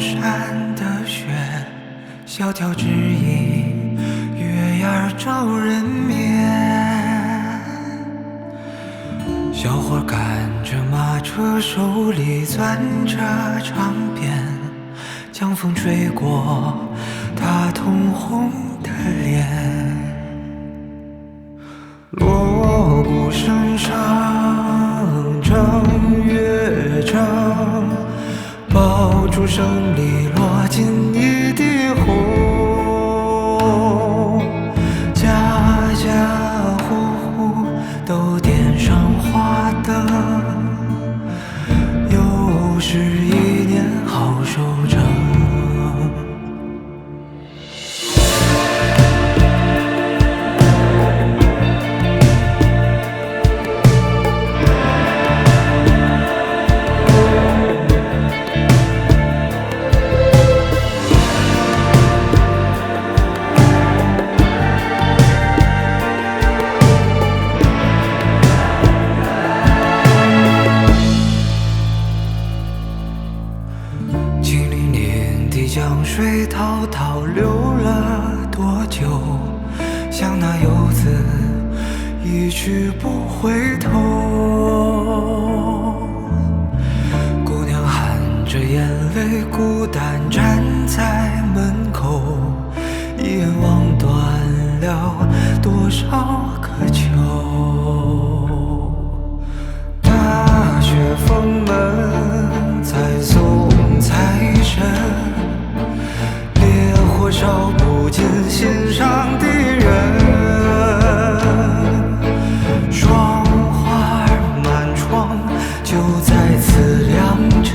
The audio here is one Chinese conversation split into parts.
山的雪，萧条指引月牙照人眠。小伙赶着马车，手里攥着长鞭，江风吹过他通红的脸。锣鼓声声，正月正，爆竹声里落进一地红。家家户户都点上花灯，又是一年好收成。江水滔滔流了多久？像那游子一去不回头。姑娘含着眼泪，孤单站在门口，一眼望断了多少个秋。大雪封门，再送财神，火烧不尽心上的人，霜花满窗，就在此良辰，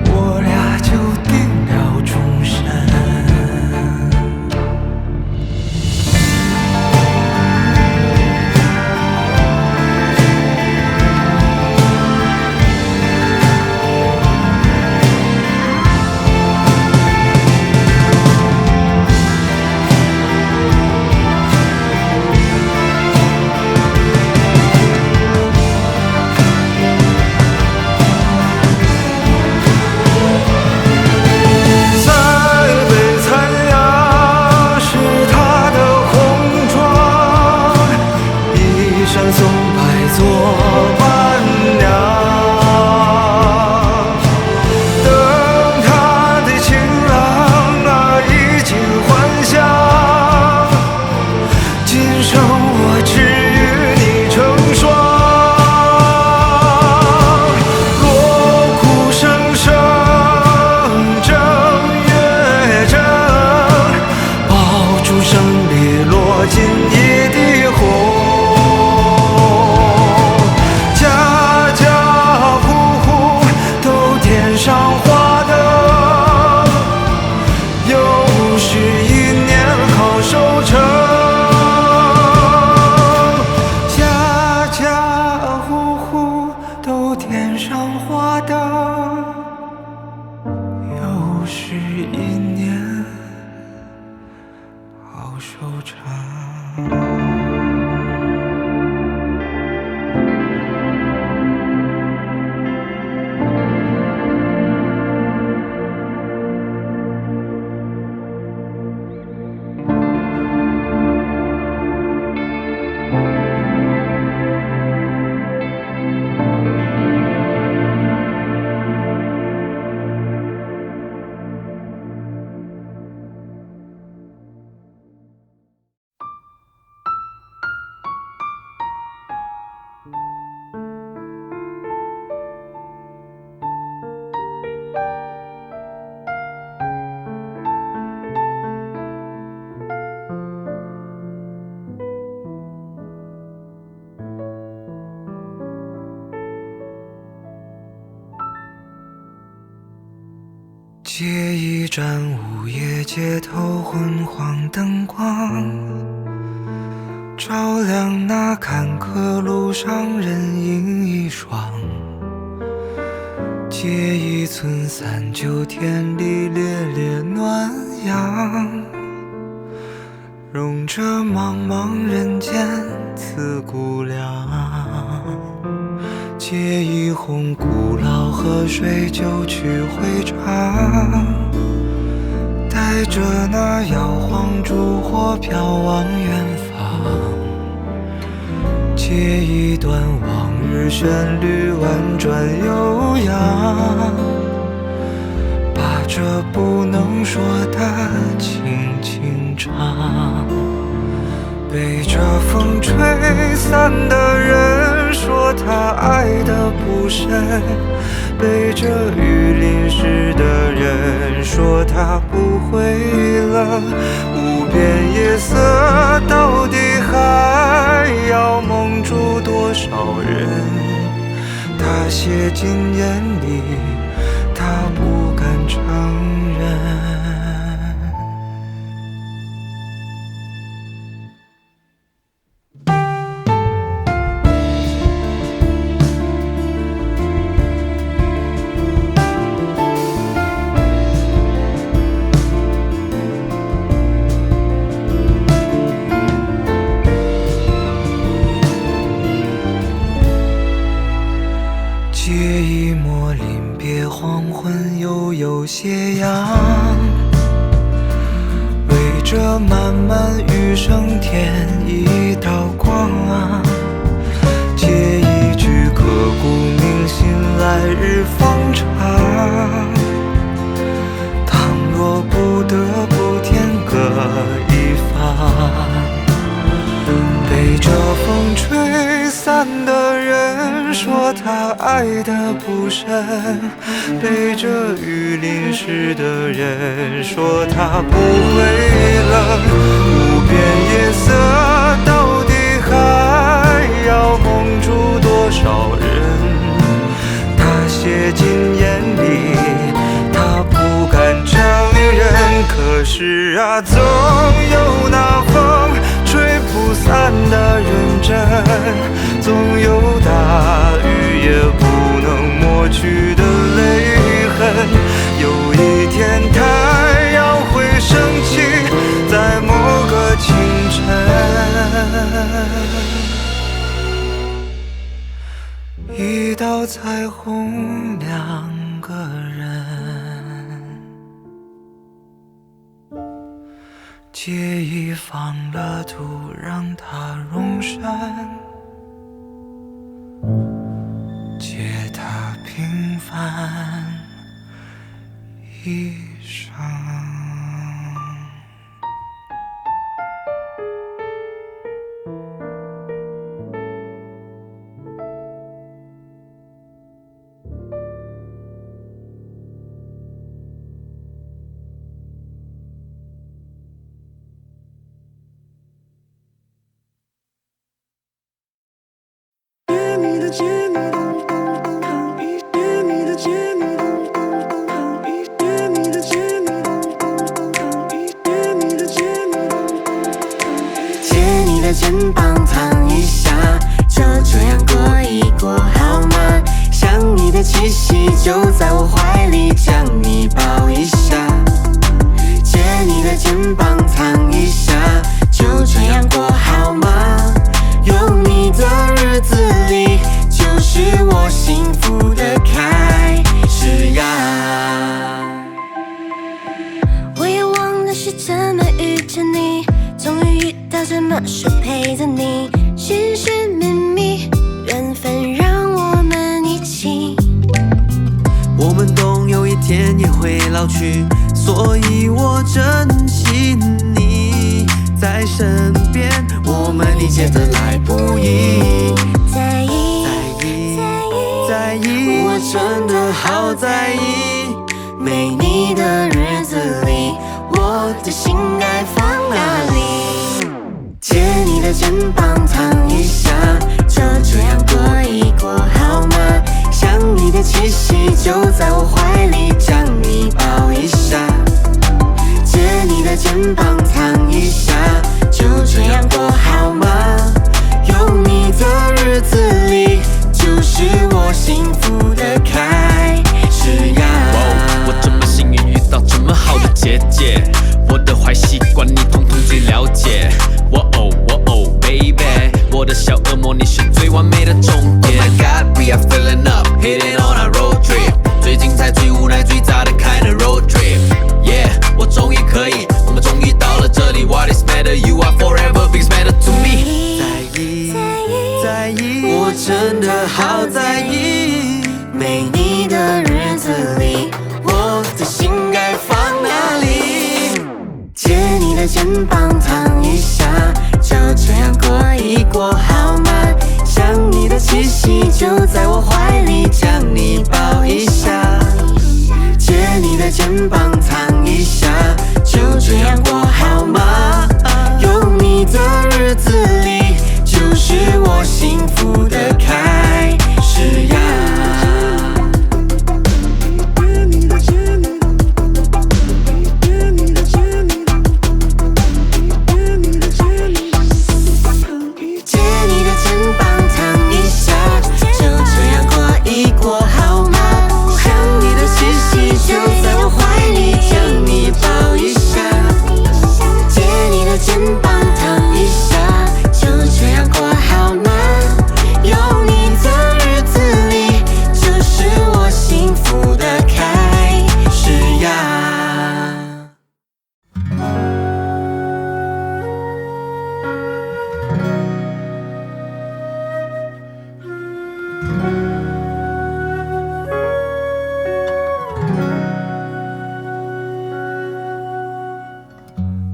我俩就定了终身。借一盏午夜街头昏黄灯光，照亮那坎坷路上人影一双。借一寸三九天里烈烈暖阳，容这茫茫人间刺骨凉。借一泓古老河水，就去回肠，带着那摇晃烛火飘往远方，借一段往日旋律婉转悠扬，把这不能说的轻轻唱。被这风吹散的人说他爱得不深，被这雨淋湿的人说他不会冷。无边夜色到底还要蒙住多少人？他写进眼里，他不敢承认。借一抹临别黄昏，悠悠斜阳，为这漫漫余生添一道光。借一句刻骨铭心，来日方长。倘若不得不天各一方，被这风吹散的人说他爱得不深，被这雨淋湿的人说他不会冷。无边夜色到底还要蒙住多少人？他写进眼里，他不敢承认。可是啊，总有那风吹不散的认真，总有大雨也不能抹去的泪痕。有一天太阳会升起，在某个清晨，一道彩虹，两个人。借一方乐土，让它容身，借它平凡一生。肩膀躺一下，就这样过一过好吗？想你的气息就在我怀里，将你抱一下。借你的肩膀躺一下，就这样过好吗？有你的日子里，就是我幸福的开始呀。我也忘了是怎么遇见你，终于遇到这么说陪着你，寻寻觅觅，缘分让我们一起。我们总有一天也会老去，所以我珍惜你在身边，我们理解得来不易。在意，在意，我真的好在意。没你的日子里，我的心该放哪里？借你的肩膀躺一下，就这样过一过好吗？想你的气息就在我怀里，将你抱一下。借你的肩膀躺一下，就这样过好吗？有最完美的终点。Oh my God, we are filling up, hitting on our road trip。最精彩、最无奈、最炸的开的 road trip。Yeah， 我终于可以，我们终于到了这里。What is matter? You are forever, things matter to me。在意，我真的好在意。没你的日子里，我的心该放哪里？借你的肩膀躺一下，就这样过一过好吗？想你的气息就在我怀里，将你抱一下。借你的肩膀躺一下，就这样过好吗？有你的日子里，就是我幸福的开始呀。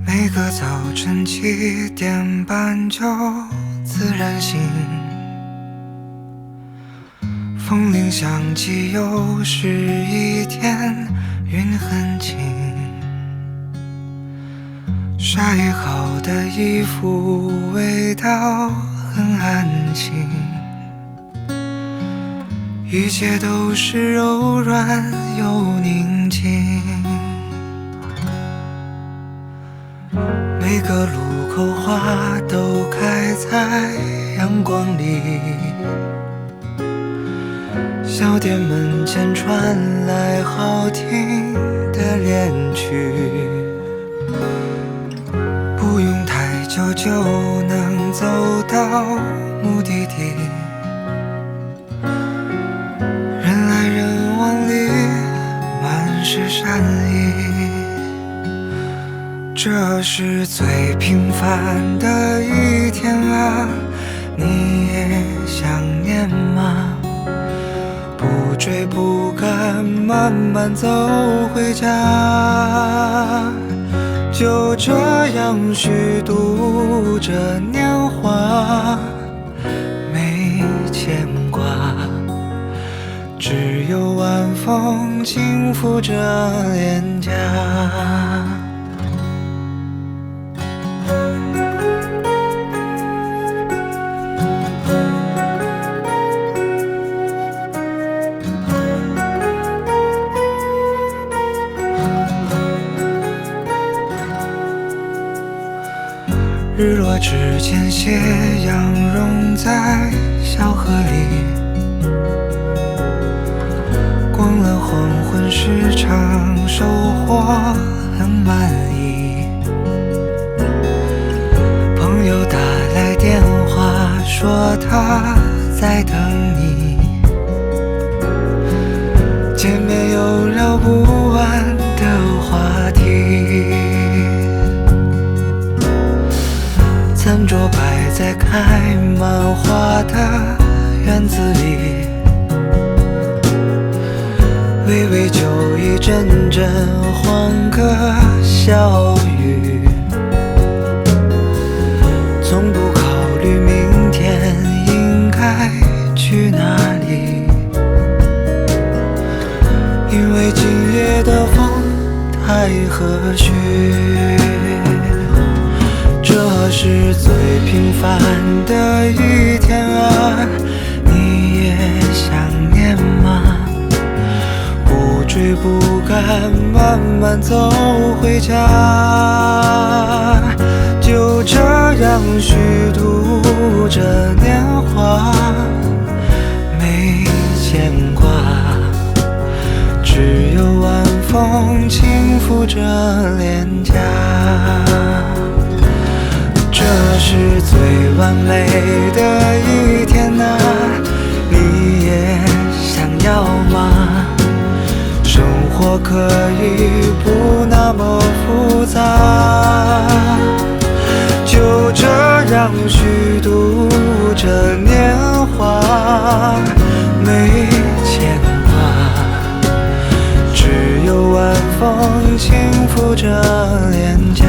每个早晨7点半就自然醒，风铃响起，又是一天，云很轻。晒好的衣服，味道很安静，一切都是柔软又宁静。每个路口花都开在阳光里，小店门前传来好听的恋曲，不用太久就能走到目的地，人来人往里满是善意。这是最平凡的一天啊，你也想念吗？不追不赶，慢慢走回家，就这样虚度着年华，没牵挂，只有晚风轻拂着脸颊。日落之前，斜阳融在小河里，逛了黄昏市场，收获很满意。朋友打来电话说他在等你，见面有聊不完的话题。餐桌摆在开满花的院子里，微微酒意，阵阵欢歌笑语，从不考虑明天应该去哪里，因为今夜的风太和煦。这是最平凡的一天啊，你也想念吗？不追不赶，慢慢走回家，就这样虚度着年华，没牵挂，只有晚风轻拂着脸颊。这是最完美的一天啊，你也想要吗？生活可以不那么复杂，就这样虚度着年华，没牵挂，只有晚风轻拂着脸颊。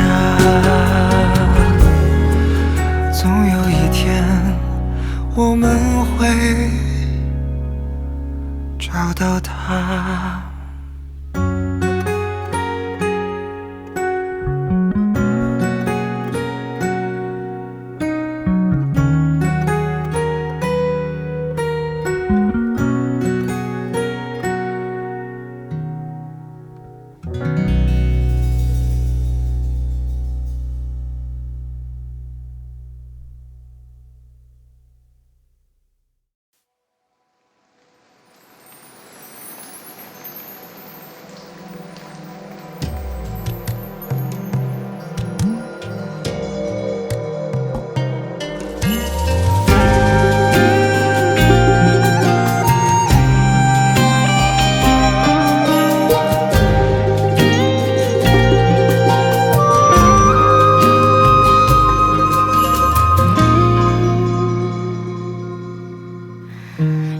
总有一天，我们会找到它。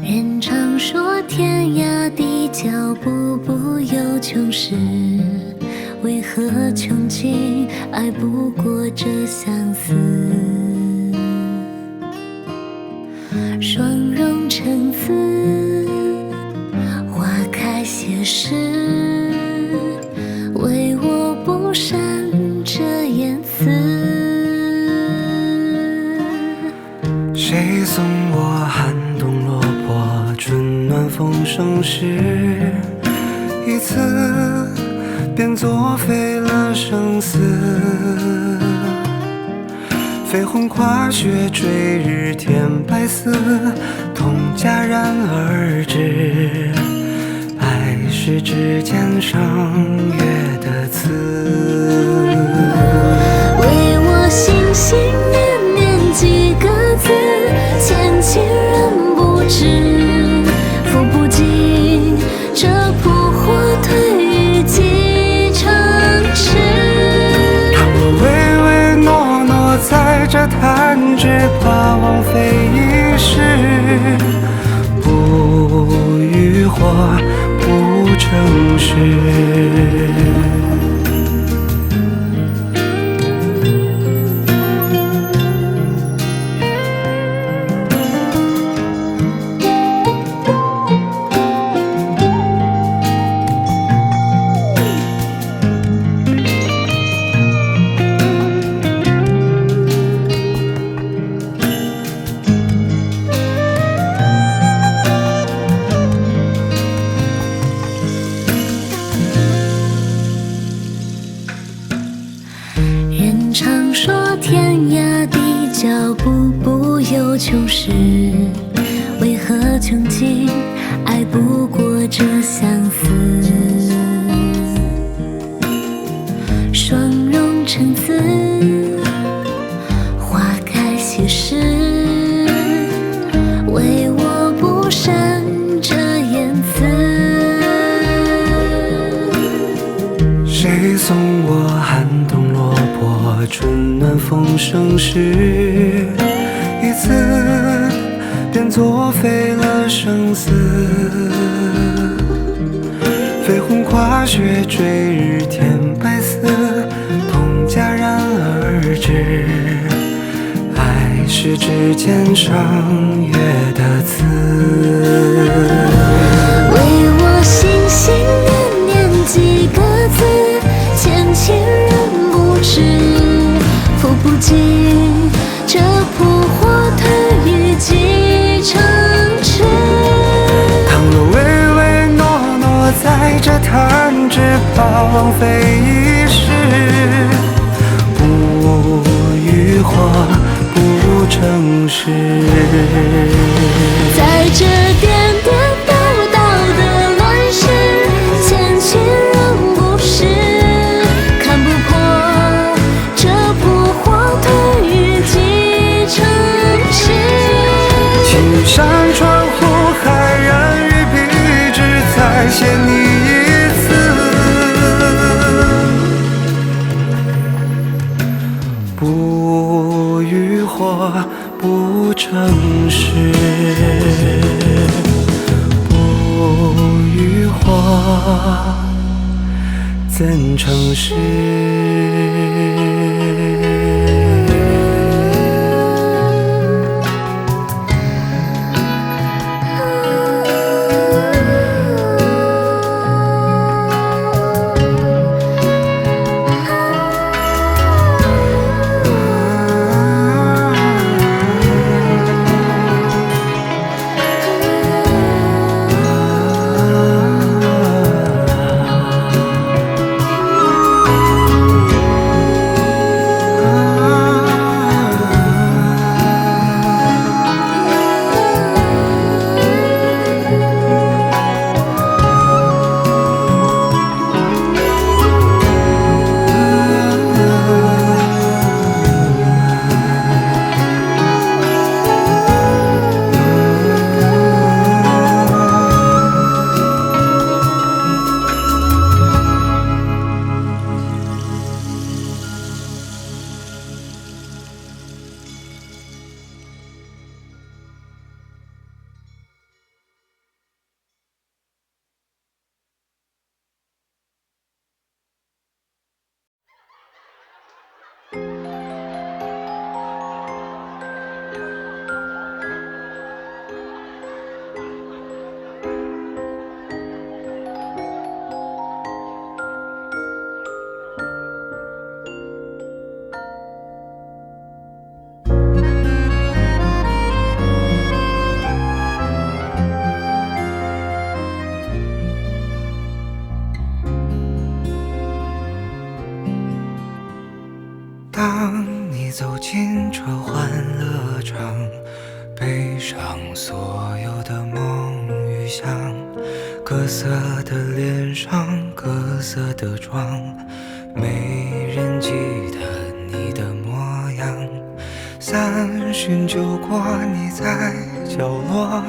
人常说天涯的脚步不由穷时，为何穷尽爱不过这相思？双融成丝，花开谢时，唯我不善这言辞。谁送我寒冬落魄，春暖风生时，一次便作废了生死。绯红跨雪坠日添白丝，痛戛然而止。爱是指尖上月的刺，为我心心念念几个字，牵起人不知，抚不尽这扑火褪于几城池。倘若唯唯诺诺在这弹指，怕枉费一世，不欲或不诚实。人常说天涯的脚步不由穷时，为何穷尽爱不过这相思？双融成丝，花开谢时，唯我不善这言辞。谁送我寒冬落魄，春暖风生时，一次便作废了生死。绯红跨雪坠日添白丝，痛戛然而止。爱是指尖上月的刺，为我心心念念几个字，牵起人不知，抚不尽这扑火褪于几城池。倘若唯唯诺诺在这弹指，怕枉费一世，不欲或不诚实。在这颠颠倒倒的乱世，牵起人不识，看不破这扑火褪于几山川湖海，人与笔，只再写你一次。不欲火，不成事，不欲火，怎成事？当你走进这欢乐场，背上所有的梦与想，各色的脸上，各色的妆，没人记得你的模样。3巡酒过，你在角落，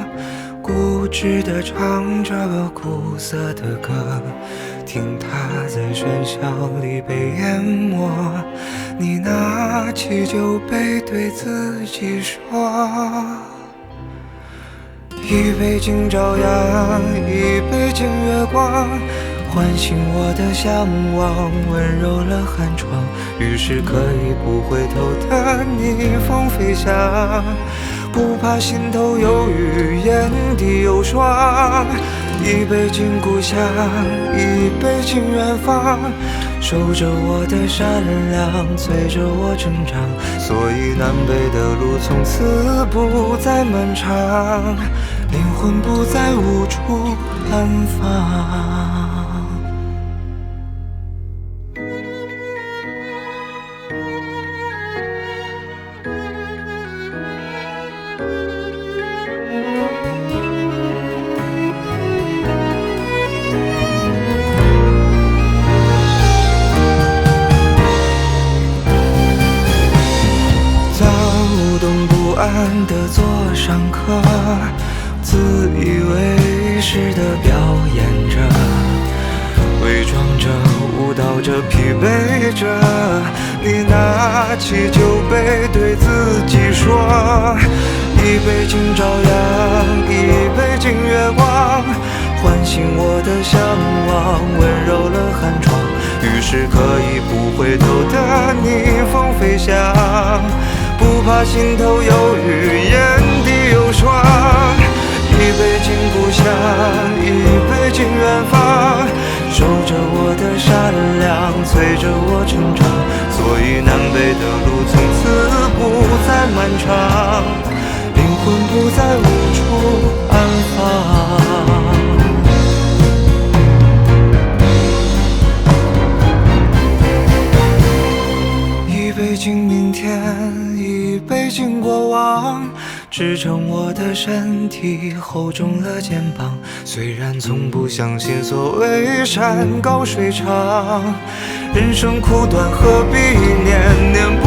固执地唱着苦涩的歌，听它在喧嚣里被淹没。你拿起酒杯对自己说，一杯敬朝阳，一杯敬月光，唤醒我的向往，温柔了寒窗。于是可以不回头的逆风飞翔，不怕心头有雨，眼底有霜。一杯敬故乡，一杯敬远方，守着我的善良，催着我成长。所以南北的路从此不再漫长，灵魂不再无处安放。的座上客，自以为是的表演着，伪装着，舞蹈着，疲惫着。你拿起酒杯对自己说，一杯敬朝阳，一杯敬月光，唤醒我的向往，温柔了寒窗。于是可以不回头的逆风飞翔，不怕心头有雨，眼底有霜。一杯敬故乡，一杯敬远方，守着我的善良，催着我成长。所以南北的路从此不再漫长，灵魂不再无处安放。一杯敬明天，一杯敬过往，支撑我的身体，厚重了肩膀。虽然从不相信所谓山高水长，人生苦短，何必念念不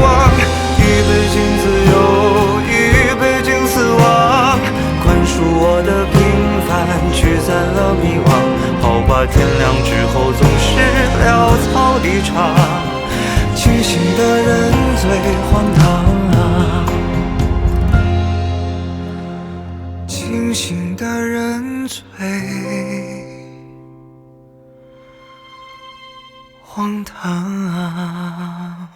忘。一杯敬自由，一杯敬死亡，天亮之后总是潦草离场，清醒的人最荒唐啊，清醒的人最荒唐啊。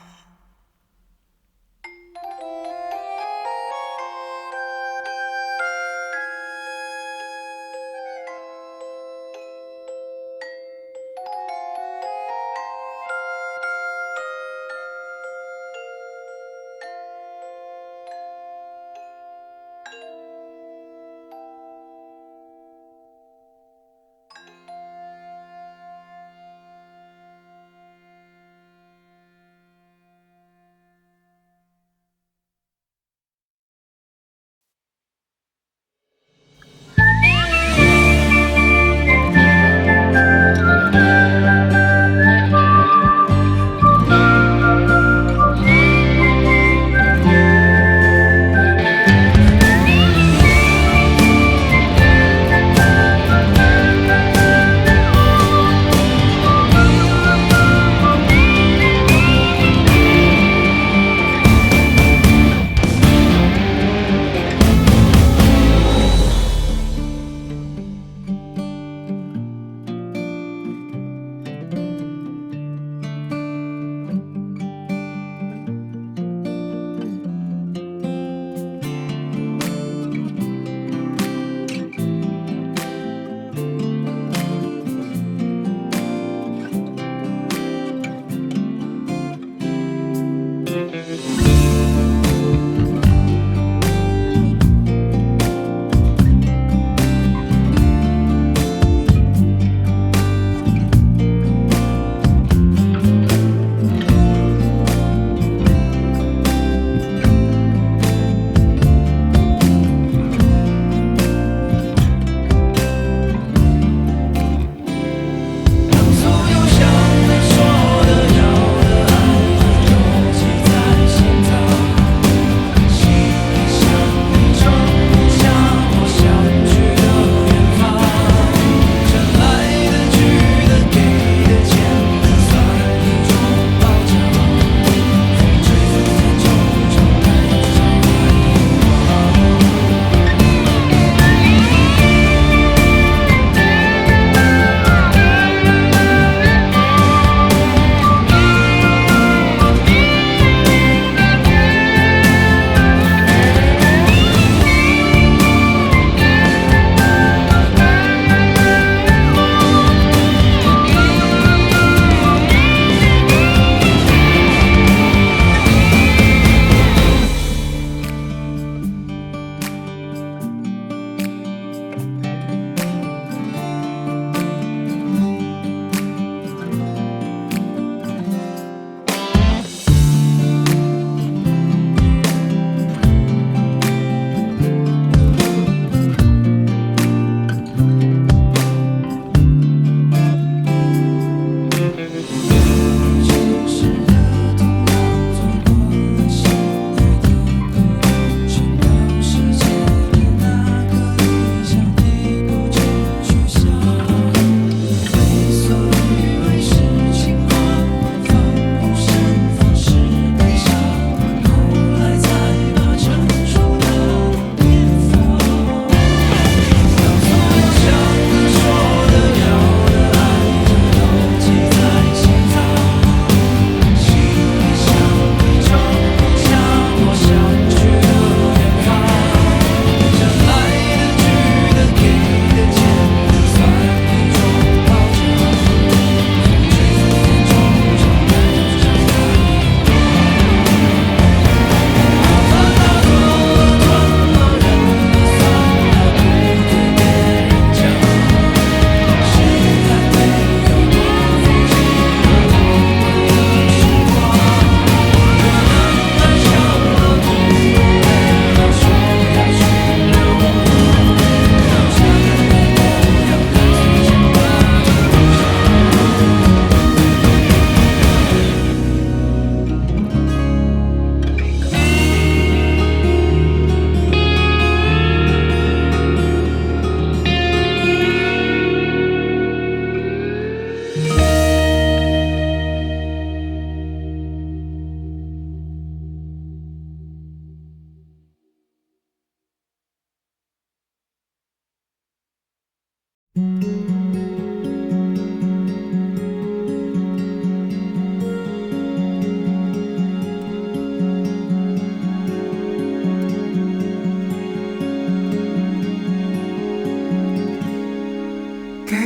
给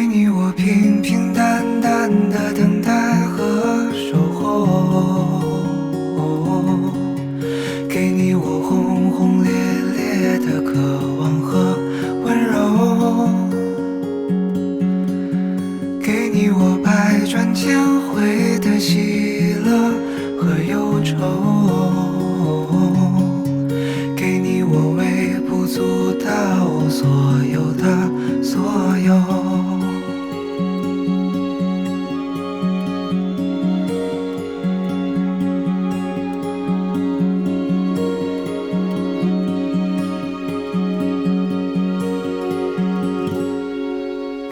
你我平平淡淡的等待和守候，给你我轰轰烈烈的渴望和温柔，给你我百转千回的喜乐和忧愁，给你我微不足道所有的所有。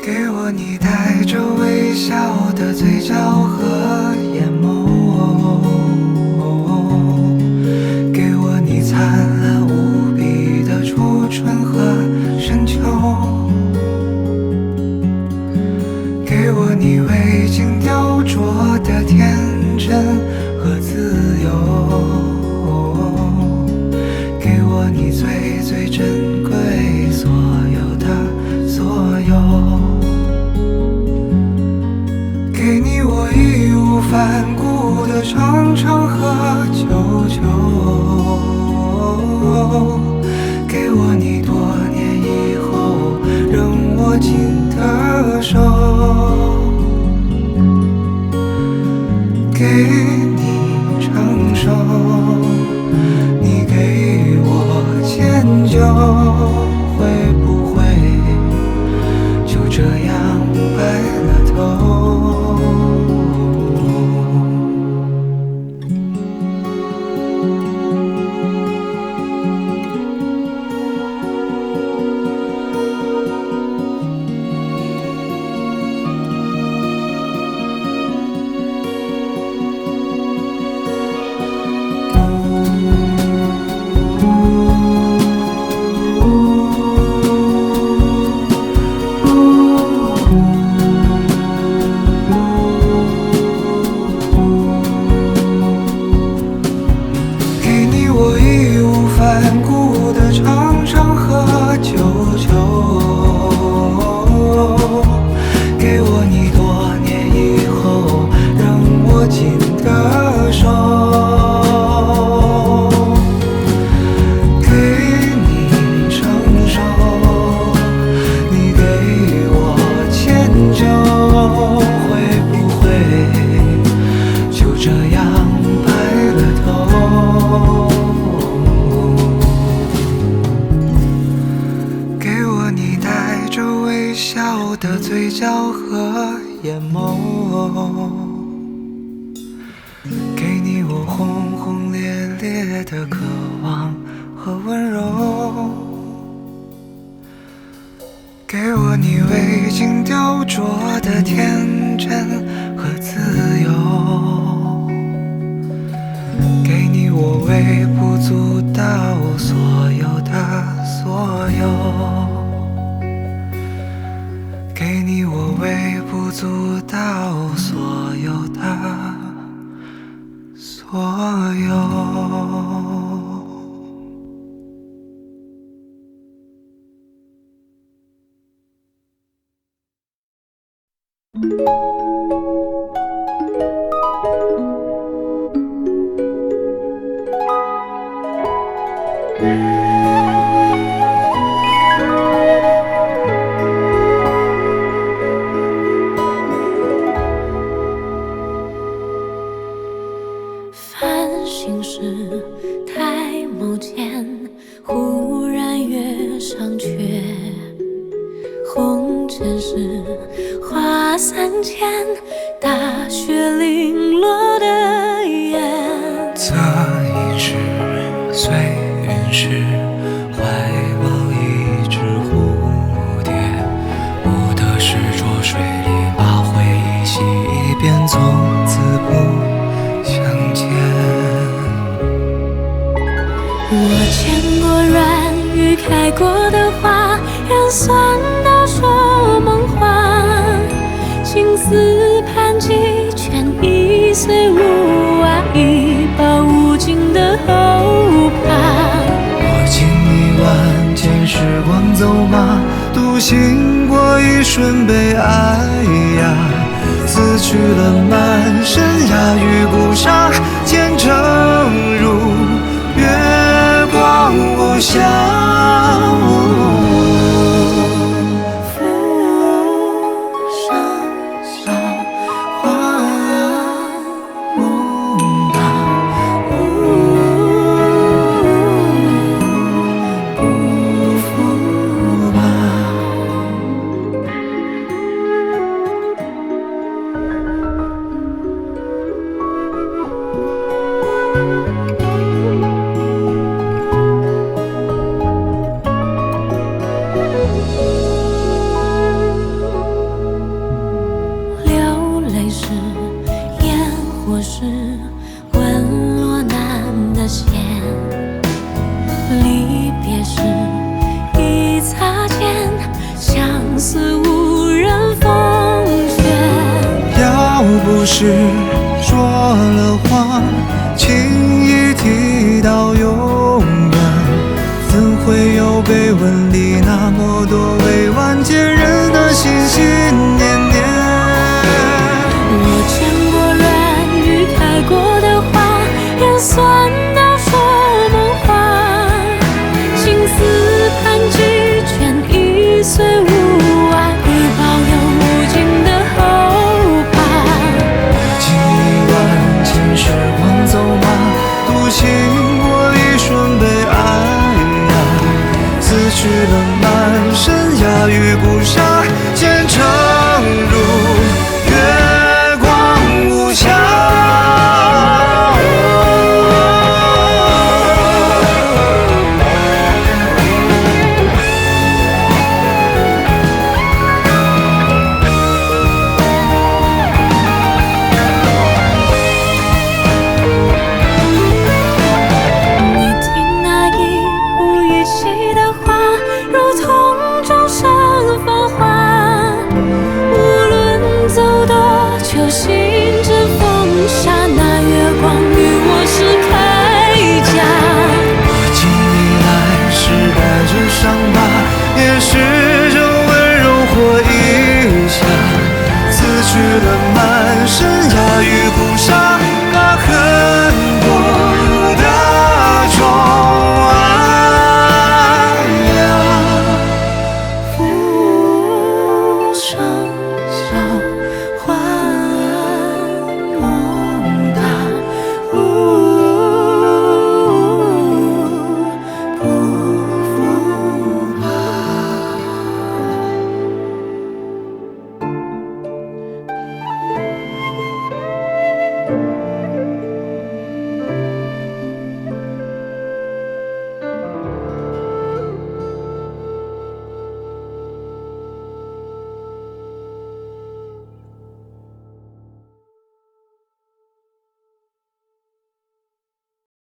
给我你带着微笑的嘴角和眼眸，给我你灿烂无比的初春和深秋，给我你未经雕琢的天真和自由，给我你最最珍贵所有的所有。给你我义无反顾的长长和久久，给我你多年以后仍握紧的手，给你承受，你给我迁就，会不会就这样白了头？的嘴角和眼眸，给你我轰轰烈烈的渴望和温柔，给我你未经雕琢的天真和自由，给你我微不足道所有的所有，给你我微不足道所有的所有。繁星是抬眸间，忽然月上缺。红尘是花伞间，大雪零落的眼。侧影是随云是怀抱一只蝴蝶，不得是浊水里把回忆洗一遍，从此不相见。我见过软语开过的花，人算到说梦话。时光走马，独行过一瞬悲哀呀。撕去了满身鸦羽孤沙，前程如月光无暇。流泪时，烟火时，吻落难的线；离别时，一擦肩，相思无人奉劝。要不是说了话，轻易提到永远，怎会有被吻里那么多未完结人的心心念念？我见过乱雨开过的花，人酸到说梦话。心思盘踞，却已随无涯，已保有无尽的后怕。经历万千时光走马，独行过一瞬悲哀呀。撕去了满身鸦羽孤沙，前程如月光无暇。你听那一无一息的话，如同众生繁华。无论走多久，心之风沙，那月光与我是铠甲。我经历来世带着伤疤，也是